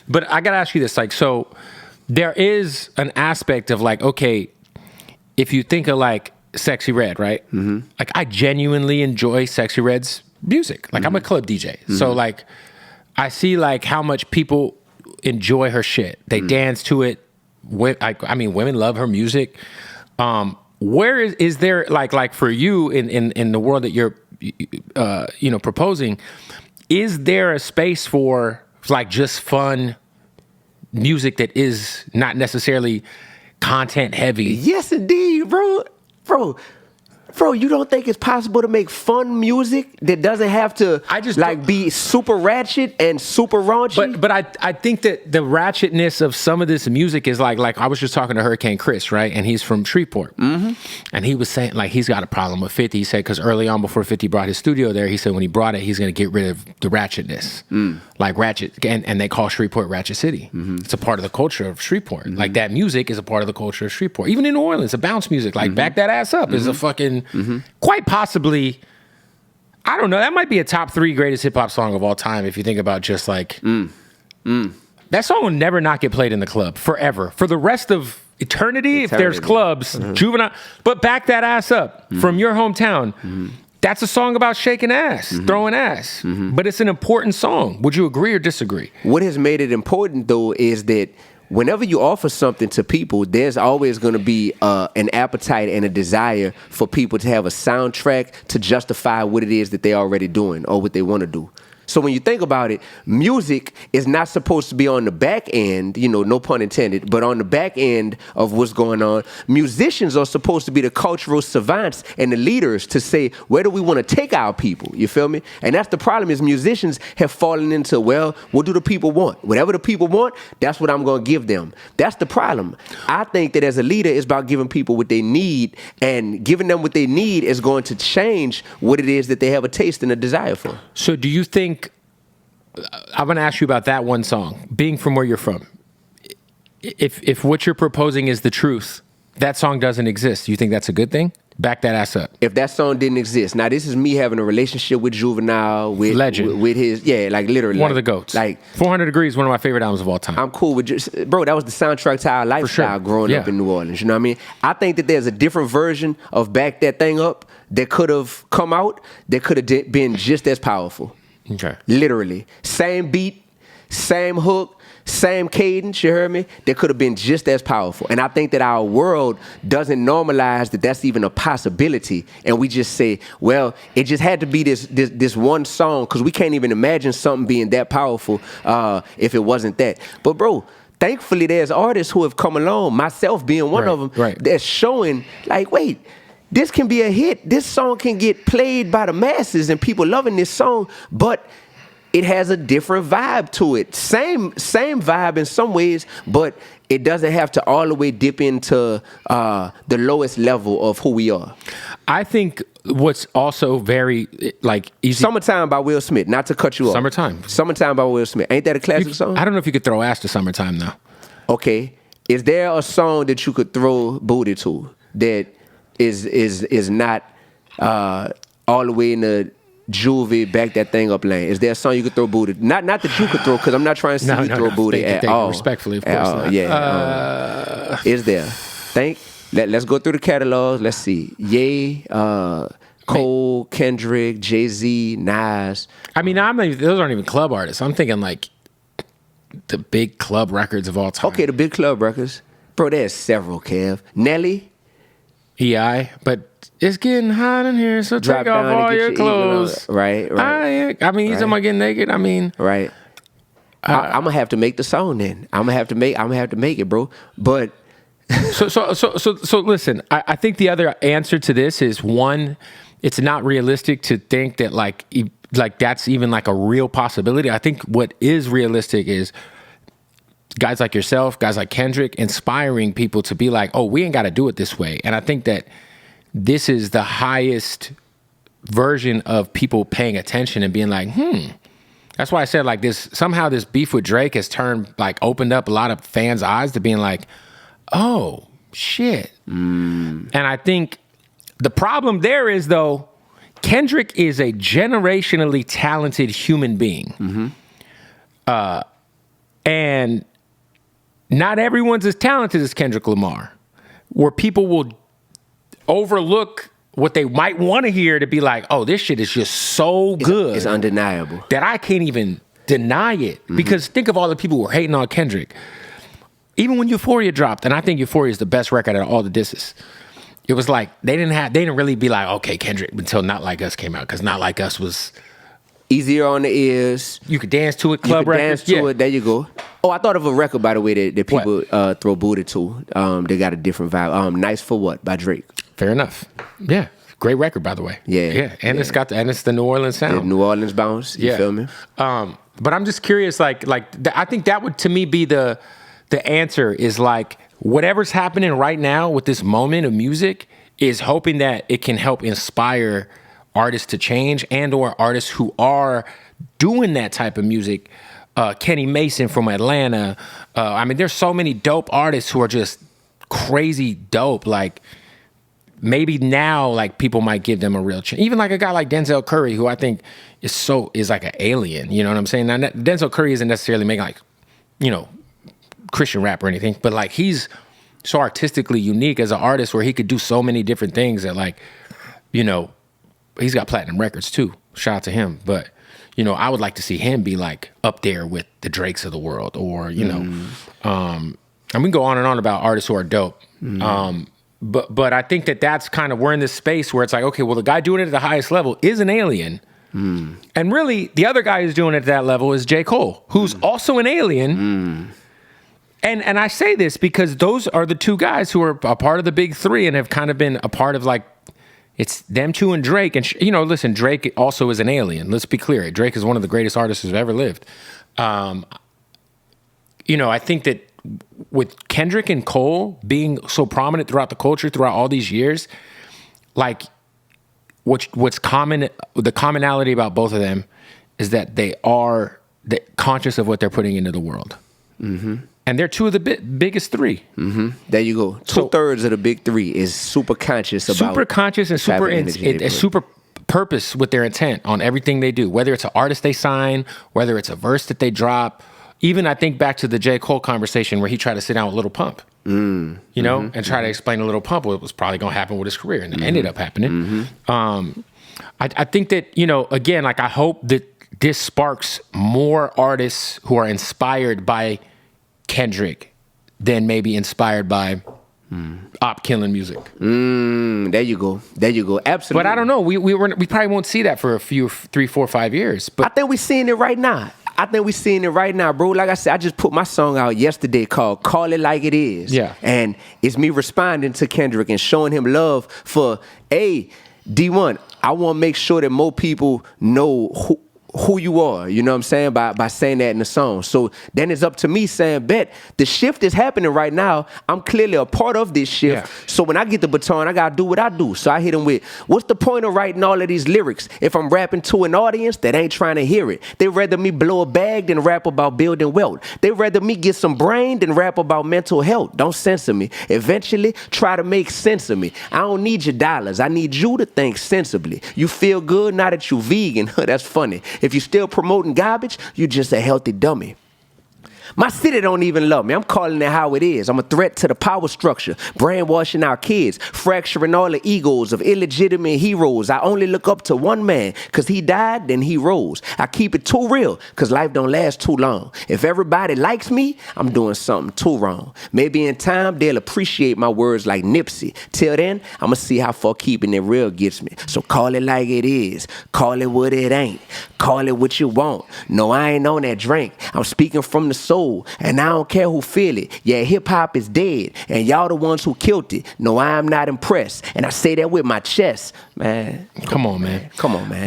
But I got to ask you this. Like, so there is an aspect of like, okay, if you think of like Sexy Red, right? Mm-hmm. Like I genuinely enjoy Sexy Red's music. Like I'm a club DJ. So like I see like how much people enjoy her shit. They dance to it. I mean, women love her music. Where is there like for you in the world that you're proposing, is there a space for like just fun music that is not necessarily content heavy? Yes, indeed, bro. Bro, you don't think it's possible to make fun music that doesn't have to be super ratchet and super raunchy? But I think that the ratchetness of some of this music is like I was just talking to Hurricane Chris, right? And he's from Shreveport. Mm-hmm. And he was saying like he's got a problem with 50. He said because early on before 50 brought his studio there, he said when he brought it, he's going to get rid of the ratchetness. Like Ratchet. And they call Shreveport Ratchet City. Mm-hmm. It's a part of the culture of Shreveport. Mm-hmm. Like that music is a part of the culture of Shreveport. Even in New Orleans, the bounce music, like Back That Ass Up is a fucking... quite possibly, I don't know, that might be a top 3 greatest hip-hop song of all time if you think about just like... That song will never not get played in the club, forever. For the rest of eternity. If there's clubs, Juvenile... But Back That Ass Up from your hometown, that's a song about shaking ass, throwing ass. But it's an important song. Would you agree or disagree? What has made it important, though, is that whenever you offer something to people, there's always going to be an appetite and a desire for people to have a soundtrack to justify what it is that they're already doing or what they want to do. So when you think about it, music is not supposed to be on the back end, no pun intended, but on the back end of what's going on. Musicians are supposed to be the cultural savants and the leaders to say, where do we want to take our people? You feel me? And that's the problem is musicians have fallen into, well, what do the people want? Whatever the people want, that's what I'm going to give them. That's the problem. I think that as a leader, it's about giving people what they need, and giving them what they need is going to change what it is that they have a taste and a desire for. So do you think, I'm going to ask you about that one song, being from where you're from. If what you're proposing is the truth, that song doesn't exist. You think that's a good thing? Back That Ass Up. If that song didn't exist. Now, this is me having a relationship with Juvenile, with Legend. with his, like literally. One of the GOATs. Like 400 Degrees, one of my favorite albums of all time. I'm cool with bro, that was the soundtrack to our lifestyle growing up in New Orleans. You know what I mean? I think that there's a different version of Back That Thing Up that could have come out that could have been just as powerful. Okay. Literally. Same beat, same hook, same cadence, you heard me? That could have been just as powerful. And I think that our world doesn't normalize that that's even a possibility. And we just say, well, it just had to be this one song, because we can't even imagine something being that powerful if it wasn't that. But bro, thankfully there's artists who have come along, myself being one of them, that's showing like, wait, this can be a hit. This song can get played by the masses and people loving this song, but it has a different vibe to it. Same vibe in some ways, but it doesn't have to all the way dip into the lowest level of who we are. I think what's also very like easy. Summertime by Will Smith, not to cut you off. Summertime by Will Smith. Ain't that a classic song? I don't know if you could throw ass to Summertime though. Okay. Is there a song that you could throw booty to that is not all the way in the juvie, Back That Thing Up lane? Is there a song you could throw booty? Not that you could throw, because I'm not trying to see you throw booty at all. Respectfully, of course not. Yeah. Is there? Let's go through the catalogs. Let's see. Ye, Cole, Kendrick, Jay-Z, Nas. I mean, those aren't even club artists. I'm thinking like the big club records of all time. Okay, the big club records. Bro, there's several, Kev. Nelly. EI, but it's getting hot in here, so take off all your clothes. Right. I mean, he's talking about getting naked. I mean, right. I'm gonna have to make the song then. I'm gonna have to make it, bro. But so listen. I think the other answer to this is, one, it's not realistic to think that like that's even like a real possibility. I think what is realistic is guys like yourself, guys like Kendrick, inspiring people to be like, oh, we ain't got to do it this way. And I think that this is the highest version of people paying attention and being like, That's why I said like this, somehow this beef with Drake has opened up a lot of fans' eyes to being like, oh, shit. And I think the problem there is, though, Kendrick is a generationally talented human being. And not everyone's as talented as Kendrick Lamar, where people will overlook what they might want to hear to be like, oh, this shit is just so good. It's undeniable. That I can't even deny it. Because think of all the people who were hating on Kendrick. Even when Euphoria dropped, and I think Euphoria is the best record out of all the disses, it was like they didn't really be like, okay, Kendrick, until Not Like Us came out, because Not Like Us was easier on the ears. You could dance to it, club record. Dance to it. There you go. Oh, I thought of a record, by the way, that people throw booty to. They got a different vibe. Nice for What by Drake. Fair enough. Yeah. Great record, by the way. Yeah. And it's the New Orleans sound. The New Orleans bounce. You feel me? But I'm just curious, I think that would, to me, be the answer is like, whatever's happening right now with this moment of music is hoping that it can help inspire artists to change and or artists who are doing that type of music. Kenny Mason from Atlanta. I mean, there's so many dope artists who are just crazy dope. Like, maybe now, like, people might give them a real chance. Even like a guy like Denzel Curry, who I think is like an alien. You know what I'm saying? Now, Denzel Curry isn't necessarily making like, Christian rap or anything, but like he's so artistically unique as an artist where he could do so many different things that, like, he's got platinum records too. Shout out to him. But, I would like to see him be like up there with the Drakes of the world, or, and we can go on and on about artists who are dope. But I think that's kind of, we're in this space where it's like, okay, well, the guy doing it at the highest level is an alien. And really, the other guy who's doing it at that level is J. Cole, who's also an alien. And I say this because those are the two guys who are a part of the big three and have kind of been a part of, like, it's them two and Drake. And, listen, Drake also is an alien. Let's be clear. Drake is one of the greatest artists who's ever lived. I think that with Kendrick and Cole being so prominent throughout the culture throughout all these years, like, what's common, the commonality about both of them is that they are conscious of what they're putting into the world. And they're two of the biggest three. There you go. Two-thirds of the big three is super conscious about. Super conscious and super purpose with their intent on everything they do. Whether it's an artist they sign, whether it's a verse that they drop. Even I think back to the J. Cole conversation where he tried to sit down with Lil Pump. And try to explain to Lil Pump what was probably going to happen with his career, and it ended up happening. I think that, again, like, I hope that this sparks more artists who are inspired by Kendrick than maybe inspired by op killing music. There you go. Absolutely. But I don't know. We probably won't see that for a few 3, 4, 5 years. But I think we're seeing it right now. Bro. Like I said, I just put my song out yesterday called Call It Like It Is. Yeah. And it's me responding to Kendrick and showing him love for, Dee-1, I want to make sure that more people know who you are, you know what I'm saying, by saying that in the song. So then it's up to me saying, bet, the shift is happening right now. I'm clearly a part of this shift. Yeah. So when I get the baton, I got to do what I do. So I hit him with, what's the point of writing all of these lyrics if I'm rapping to an audience that ain't trying to hear it? They rather me blow a bag than rap about building wealth. They rather me get some brain than rap about mental health. Don't censor me. Eventually, try to make sense of me. I don't need your dollars. I need you to think sensibly. You feel good now that you vegan. That's funny. If you're still promoting garbage, you just a healthy dummy. My city don't even love me. I'm calling it how it is. I'm a threat to the power structure, brainwashing our kids, fracturing all the egos of illegitimate heroes. I only look up to one man, because he died, then he rose. I keep it too real, because life don't last too long. If everybody likes me, I'm doing something too wrong. Maybe in time, they'll appreciate my words like Nipsey. Till then, I'm going to see how far keeping it real gets me. So call it like it is. Call it what it ain't. Call it what you want. No, I ain't on that drink. I'm speaking from the soul. And I don't care who feel it. Yeah, hip-hop is dead, and y'all the ones who killed it. No, I am not impressed, and I say that with my chest, man. Come on, man.